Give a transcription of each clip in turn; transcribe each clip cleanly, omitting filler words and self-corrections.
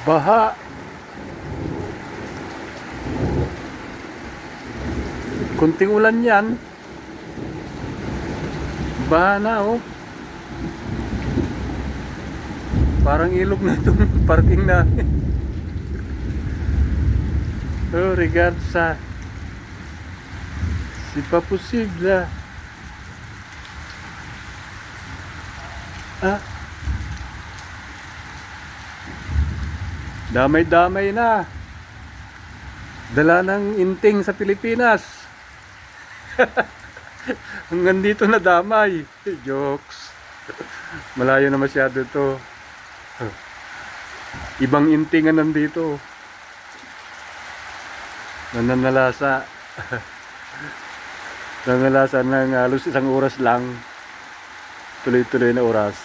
Baha. Kunting ulan yan. Baha na oh. Parang ilog na itong parking namin. Oh, regard sa si Papusigla. Ah, damay-damay na. Dala ng inting sa Pilipinas. Hanggang dito na damay. Jokes. Malayo na masyado to. Ibang intingan nandito. Nananalasa. Nananalasa ng halos isang oras lang. Tuloy-tuloy na oras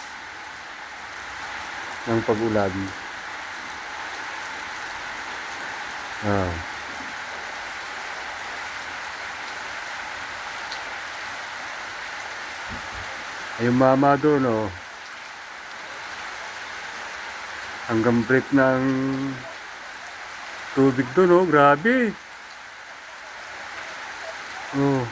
ng pag-ulan. Ah. Yung mama doon, oh. Hanggang break ng tubig doon, oh. Grabe. Oh.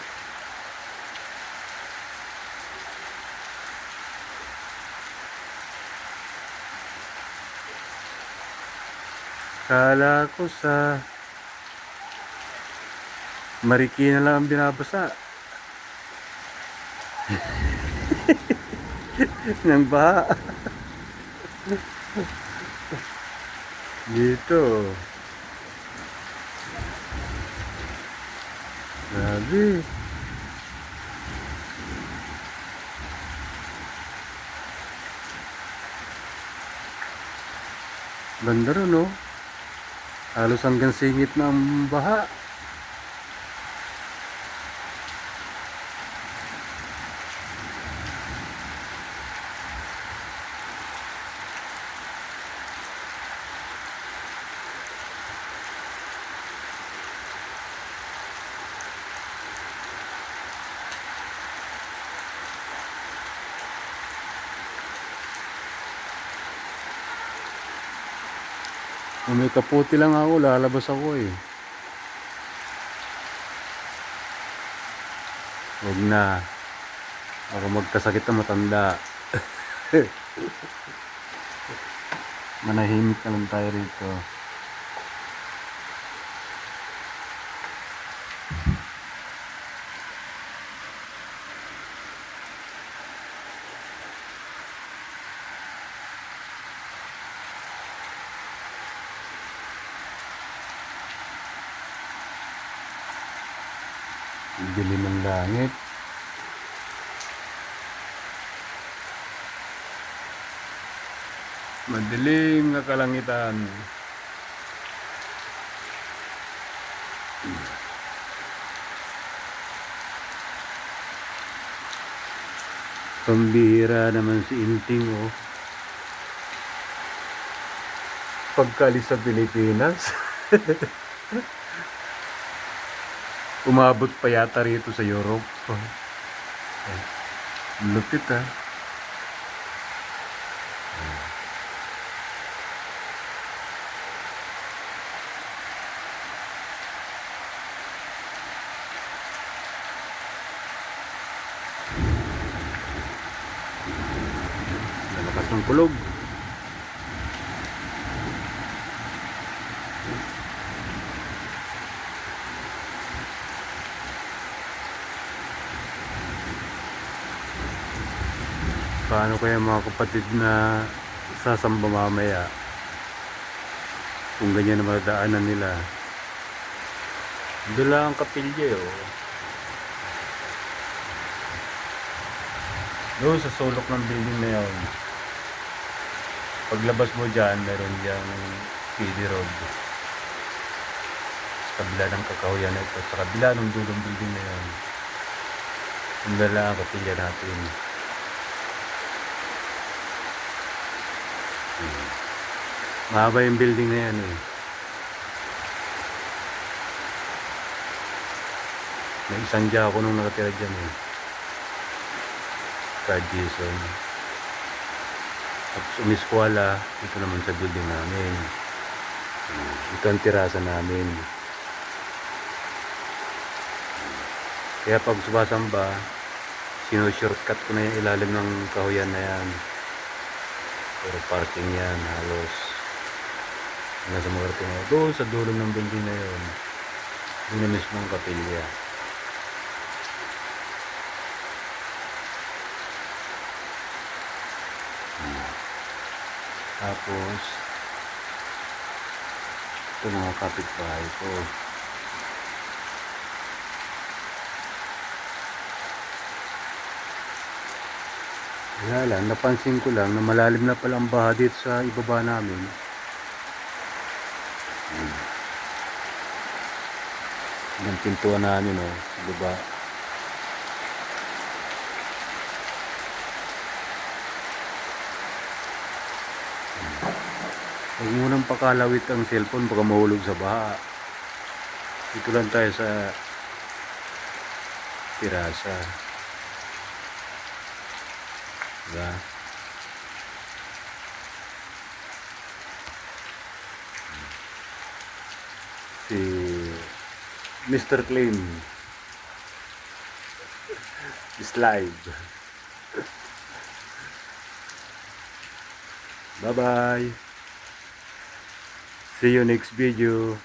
Kala ko sa Marikina lang ang binabasa. Nang baha. Dito. Grabe. Ganda rin, no? Halos hanggang singit na ang baha. Kung may kaputi lang ako, lalabas ako eh. Huwag na. Ako magkasakit na matanda. Manahimik na lang tayo rito. Dilim ng langit. Madilim na kalangitan. Pambihira naman si Inting, oh. Pagkaalis sa Pilipinas. Umabot pa yata rito sa Europe. Lupit, ah. Lalakas ng kulog. Paano kaya mga kapatid na sasamba mamaya kung ganyan na madaanan nila? Doon lang ang kapilya, oh. Doon sa sulok ng building na yun. Paglabas mo dyan, meron diyang PD road. Sa kabila ng kakahuyan na ito, sa kabila ng dulong building na yun. Doon lang ang kapilya natin. Mahaba yung building na yan eh. May isang dya ako nung nakatira dyan eh. Ka Jason. Tapos umiskwala dito naman sa building namin. Ito ang tirasa namin. Kaya pag sumasamba, sinushortcut ko na yung ilalim ng kahoyan na yan. Pero parking yan halos. Hanggang sa makarating ako doon sa dulo ng building na yun. Yun na mismong kapilya. Tapos, ito mga kapitbahay ko. Kaya lang, napansin ko lang na malalim na pala ang baha dito sa ibaba namin. Yung pintuan namin, oh, sa baba. Huwag munang pakalawit ang cellphone, baka mahulog sa baha. Dito lang tayo sa tirasa. Diba? Si Mr. Clean is live. Bye bye. See you next video.